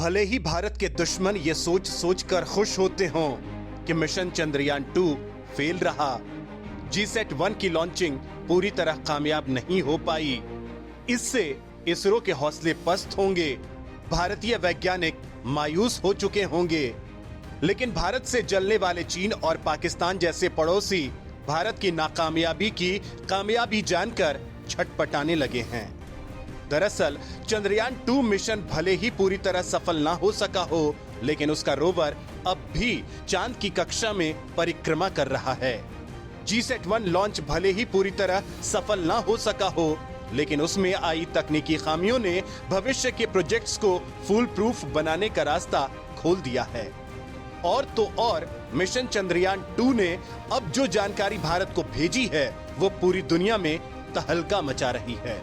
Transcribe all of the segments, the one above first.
भले ही भारत के दुश्मन ये सोच सोच कर खुश होते हों कि मिशन चंद्रयान-2 फेल रहा, GSAT-1 की लॉन्चिंग पूरी तरह कामयाब नहीं हो पाई, इससे इसरो के हौसले पस्त होंगे, भारतीय वैज्ञानिक मायूस हो चुके होंगे। लेकिन भारत से जलने वाले चीन और पाकिस्तान जैसे पड़ोसी भारत की नाकामयाबी की कामयाबी जानकर छटपटाने लगे हैं। दरअसल चंद्रयान-2 मिशन भले ही पूरी तरह सफल ना हो सका हो, लेकिन उसका रोवर अब भी चांद की कक्षा में परिक्रमा कर रहा है। GSAT-1 लॉन्च भले ही पूरी तरह सफल ना हो सका हो, लेकिन उसमें आई तकनीकी खामियों ने भविष्य के प्रोजेक्ट्स को फुल प्रूफ बनाने का रास्ता खोल दिया है। और तो और मिशन चंद्रयान-2 ने अब जो जानकारी भारत को भेजी है वो पूरी दुनिया में तहलका मचा रही है।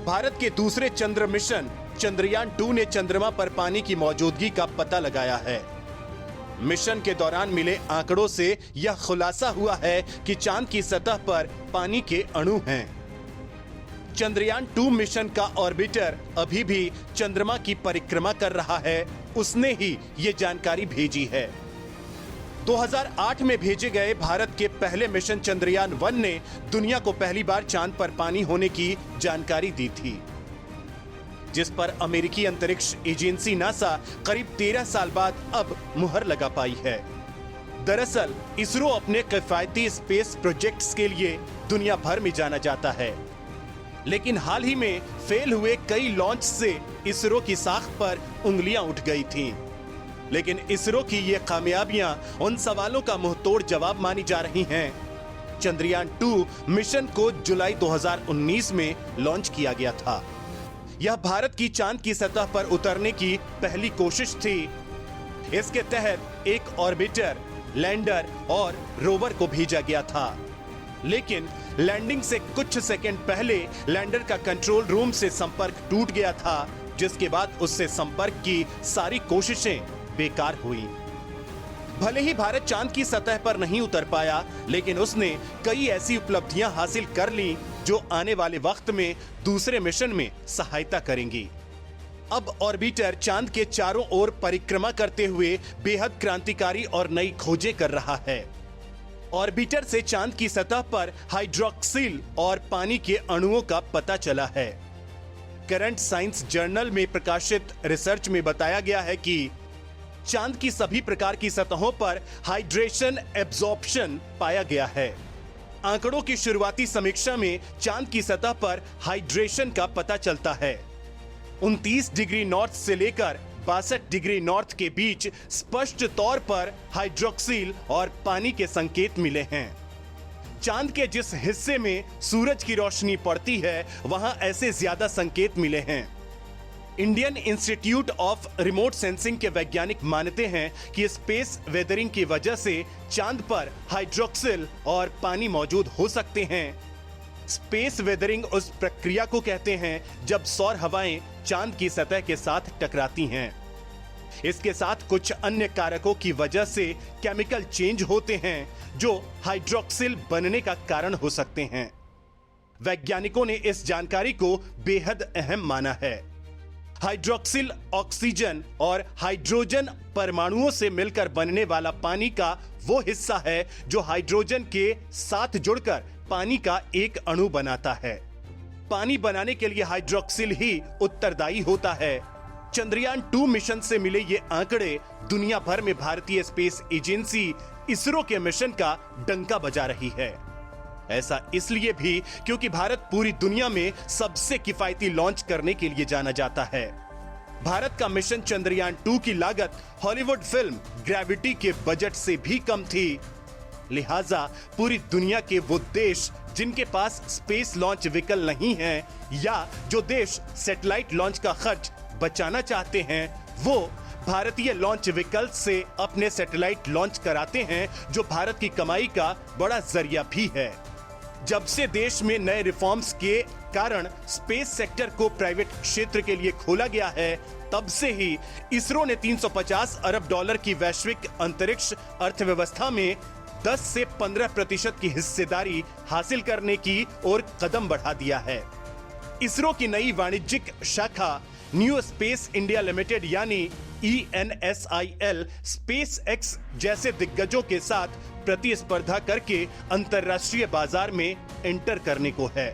भारत के दूसरे चंद्र मिशन चंद्रयान-2 ने चंद्रमा पर पानी की मौजूदगी का पता लगाया है। मिशन के दौरान मिले आंकड़ों से यह खुलासा हुआ है कि चांद की सतह पर पानी के अणु हैं। चंद्रयान-2 मिशन का ऑर्बिटर अभी भी चंद्रमा की परिक्रमा कर रहा है, उसने ही ये जानकारी भेजी है। 2008 में भेजे गए भारत के पहले मिशन चंद्रयान-1 ने दुनिया को पहली बार चांद पर पानी होने की जानकारी दी थी, जिस पर अमेरिकी अंतरिक्ष एजेंसी नासा करीब 13 साल बाद अब मुहर लगा पाई है। दरअसल इसरो अपने किफायती स्पेस प्रोजेक्ट्स के लिए दुनिया भर में जाना जाता है, लेकिन हाल ही में फेल हुए कई लॉन्च से इसरो की साख पर उंगलियां उठ गई थीं। लेकिन इसरो की ये कामयाबियां उन सवालों का मुंहतोड़ जवाब मानी जा रही हैं। चंद्रयान-2 मिशन को जुलाई 2019 में लॉन्च किया गया था। यह भारत की चांद की सतह पर उतरने की पहली कोशिश थी। इसके तहत एक ऑर्बिटर, लैंडर और रोवर को भेजा गया था, लेकिन लैंडिंग से कुछ सेकंड पहले लैंडर का कंट्रोल रूम से संपर्क टूट गया था, जिसके बाद उससे संपर्क की सारी कोशिशें बेकार हुई। भले ही भारत चांद की सतह पर नहीं उतर पाया, लेकिन उसने कई ऐसी उपलब्धियां हासिल कर ली जो आने वाले वक्त में दूसरे मिशन में सहायता करेंगी। अब ऑर्बिटर चांद के चारों ओर परिक्रमा करते हुए बेहद क्रांतिकारी और नई खोजें कर रहा है। ऑर्बिटर से चांद की सतह पर हाइड्रोक्सिल और पानी के अणुओं का पता चला है। करंट साइंस जर्नल में प्रकाशित रिसर्च में बताया गया है कि चांद की सभी प्रकार की सतहों पर हाइड्रेशन एब्जॉर्प्शन पाया गया है। आंकड़ों की शुरुआती समीक्षा में चांद की सतह पर हाइड्रेशन का पता चलता है। 29 डिग्री नॉर्थ से लेकर 62 डिग्री नॉर्थ के बीच स्पष्ट तौर पर हाइड्रोक्सिल और पानी के संकेत मिले हैं। चांद के जिस हिस्से में सूरज की रोशनी पड़ती है, वहां ऐसे ज्यादा संकेत मिले हैं। Indian institute of remote sensing के वैज्ञानिक मानते हैं कि स्पेस वेदरिंग की वजह से चांद पर हाइड्रोक्सिल और पानी मौजूद हो सकते हैं। स्पेस वेदरिंग उस प्रक्रिया को कहते हैं जब सौर हवाएं चांद की सतह के साथ टकराती हैं। इसके साथ कुछ अन्य कारकों की वजह से केमिकल चेंज होते हैं जो हाइड्रोक्सिल बनने का कारण हो सकते हैं। वैज्ञानिकों ने इस जानकारी को बेहद अहम माना है। हाइड्रोक्सिल ऑक्सीजन और हाइड्रोजन परमाणुओं से मिलकर बनने वाला पानी का वो हिस्सा है जो हाइड्रोजन के साथ जुड़कर पानी का एक अणु बनाता है। पानी बनाने के लिए हाइड्रोक्सिल ही उत्तरदायी होता है। चंद्रयान-2 मिशन से मिले ये आंकड़े दुनिया भर में भारतीय स्पेस एजेंसी इसरो के मिशन का डंका बजा रही है। ऐसा इसलिए भी क्योंकि भारत पूरी दुनिया में सबसे किफायती लॉन्च करने के लिए जाना जाता है। भारत का मिशन चंद्रयान-2 की लागत हॉलीवुड फिल्म ग्रेविटी के बजट से भी कम थी। लिहाजा पूरी दुनिया के वो देश जिनके पास स्पेस लॉन्च व्हीकल नहीं है या जो देश सैटेलाइट लॉन्च का खर्च बचाना चाहते हैं, वो भारतीय लॉन्च व्हीकल से अपने सैटेलाइट लॉन्च कराते हैं, जो भारत की कमाई का बड़ा जरिया भी है। जब से देश में नए रिफॉर्म्स के कारण स्पेस सेक्टर को प्राइवेट क्षेत्र के लिए खोला गया है, तब से ही इसरो ने 350 अरब डॉलर की वैश्विक अंतरिक्ष अर्थव्यवस्था में 10 से 15% की हिस्सेदारी हासिल करने की ओर कदम बढ़ा दिया है। इसरो की नई वाणिज्यिक शाखा न्यू स्पेस इंडिया लिमिटेड यानी ENSIL, SpaceX जैसे दिग्गजों के साथ प्रतिस्पर्धा करके अंतरराष्ट्रीय बाजार में एंटर करने को है।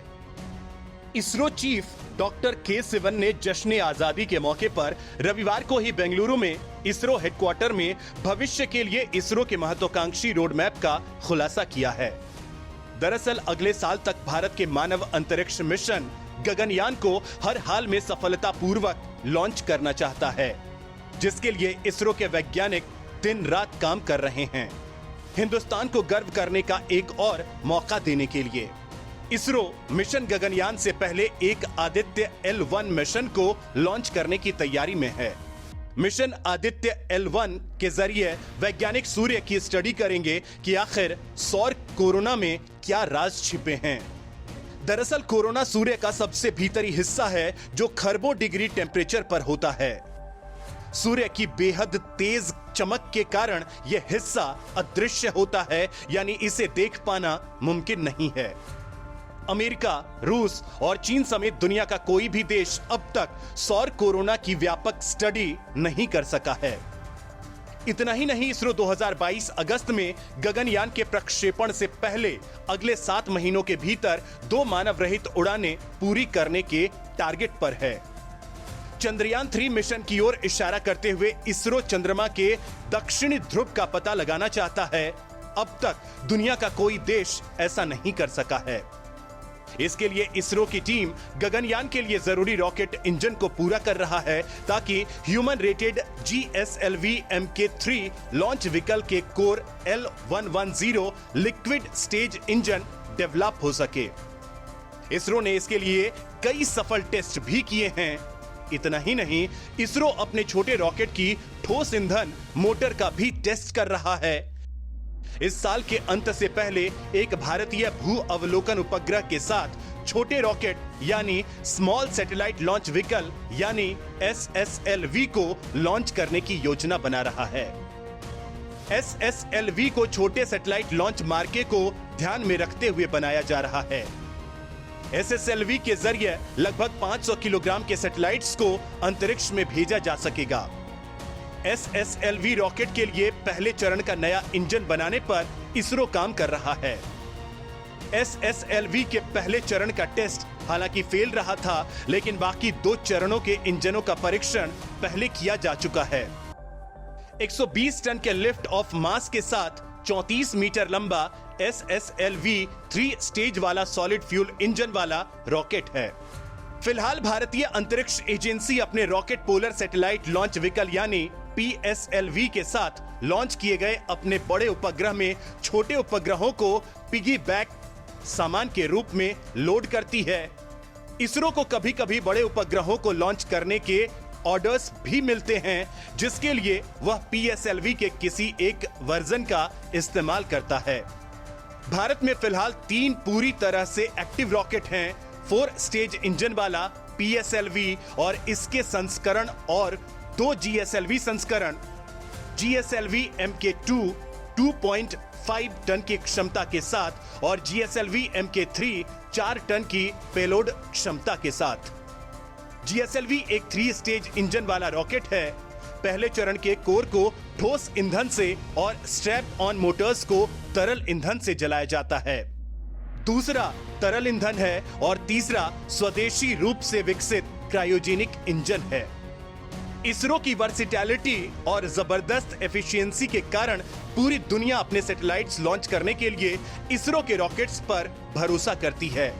इसरो चीफ डॉक्टर के सिवन ने जश्न आजादी के मौके पर रविवार को ही बेंगलुरु में इसरो हेडक्वार्टर में भविष्य के लिए इसरो के महत्वाकांक्षी रोड मैप का खुलासा किया है। दरअसल अगले साल तक भारत के मानव अंतरिक्ष मिशन गगनयान को हर हाल में सफलतापूर्वक लॉन्च करना चाहता है, जिसके लिए इसरो के वैज्ञानिक दिन रात काम कर रहे हैं। हिंदुस्तान को गर्व करने का एक और मौका देने के लिए इसरो मिशन गगनयान से पहले एक आदित्य L1 मिशन को लॉन्च करने की तैयारी में है। मिशन आदित्य L1 के जरिए वैज्ञानिक सूर्य की स्टडी करेंगे कि आखिर सौर कोरोना में क्या राज छिपे हैं। दरअसल कोरोना सूर्य का सबसे भीतरी हिस्सा है जो खरबों डिग्री टेम्परेचर पर होता है। सूर्य की बेहद तेज चमक के कारण यह हिस्सा अदृश्य होता है, यानी इसे देख पाना मुमकिन नहीं है। अमेरिका, रूस और चीन समेत दुनिया का कोई भी देश अब तक सौर कोरोना की व्यापक स्टडी नहीं कर सका है। इतना ही नहीं, इसरो 2022 अगस्त में गगनयान के प्रक्षेपण से पहले अगले 7 महीनों के भीतर 2 मानव रहित उड़ानें पूरी करने के टारगेट पर है। चंद्रयान 3 मिशन की ओर इशारा करते हुए इसरो चंद्रमा के दक्षिणी ध्रुव का पता लगाना चाहता है। अब तक दुनिया का कोई देश ऐसा नहीं कर सका है। इसके लिए इसरो की टीम गगनयान के लिए जरूरी रॉकेट इंजन को पूरा कर रहा है, ताकि human rated GSLV Mk3 launch vehicle के core L110 liquid stage engine develop हो सके। इसरो ने इसके लिए कई सफल टेस्ट भी किए हैं। इतना ही नहीं, इसरो अपने छोटे रॉकेट की ठोस ईंधन मोटर का भी टेस्ट कर रहा है। इस साल के अंत से पहले एक भारतीय भू अवलोकन उपग्रह के साथ छोटे रॉकेट यानी स्मॉल सैटेलाइट लॉन्च व्हीकल यानी SSLV को लॉन्च करने की योजना बना रहा है। SSLV को छोटे सैटेलाइट लॉन्च मार्के को ध्यान में रखते हुए बनाया जा रहा है। SSLV के जरिए लगभग 500 किलोग्राम के सैटेलाइट्स को अंतरिक्ष में भेजा जा सकेगा। SSLV रॉकेट के लिए पहले चरण का नया इंजन बनाने पर इसरो काम कर रहा है। SSLV के पहले चरण का टेस्ट हालांकि फेल रहा था, लेकिन बाकी 2 चरणों के इंजनों का परीक्षण पहले किया जा चुका है। 120 टन के लिफ्ट ऑफ मास के साथ 34 मीटर लंबा SSLV 3 स्टेज वाला सॉलिड फ्यूल इंजन वाला रॉकेट है। फिलहाल भारतीय अंतरिक्ष एजेंसी अपने rocket polar satellite launch vehicle यानी PSLV के साथ लॉन्च किए गए अपने बड़े उपग्रह में छोटे उपग्रहों को पिगी बैक सामान के रूप में लोड करती है। इसरो को कभी कभी बड़े उपग्रहों को लॉन्च करने के ऑर्डर्स भी मिलते हैं, जिसके लिए वह PSLV के किसी एक वर्जन का इस्तेमाल करता है। भारत में फिलहाल 3 पूरी तरह से एक्टिव रॉकेट हैं, 4 स्टेज इंजन वाला PSLV और इसके संस्करण और 2 GSLV संस्करण GSLV Mk2 2.5 टन की क्षमता के साथ और GSLV Mk3 4 टन की पेलोड क्षमता के साथ। GSLV एक 3 स्टेज इंजन वाला रॉकेट है। पहले चरण के कोर को ठोस ईंधन से और स्ट्रैप ऑन मोटर्स को तरल ईंधन से जलाया जाता है। दूसरा तरल ईंधन है और तीसरा स्वदेशी रूप से विकसित क्रायोजेनिक इंजन है। इसरो की वर्सिटैलिटी और जबरदस्त एफिशिएंसी के कारण पूरी दुनिया अपने सैटेलाइट्स लॉन्च करने के लिए इसरो के रॉकेट्स पर भरोसा करती है।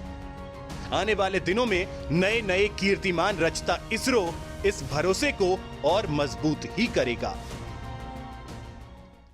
आने वाले दिनों में नए नए कीर्तिमान रचता इसरो इस भरोसे को और मजबूत ही करेगा।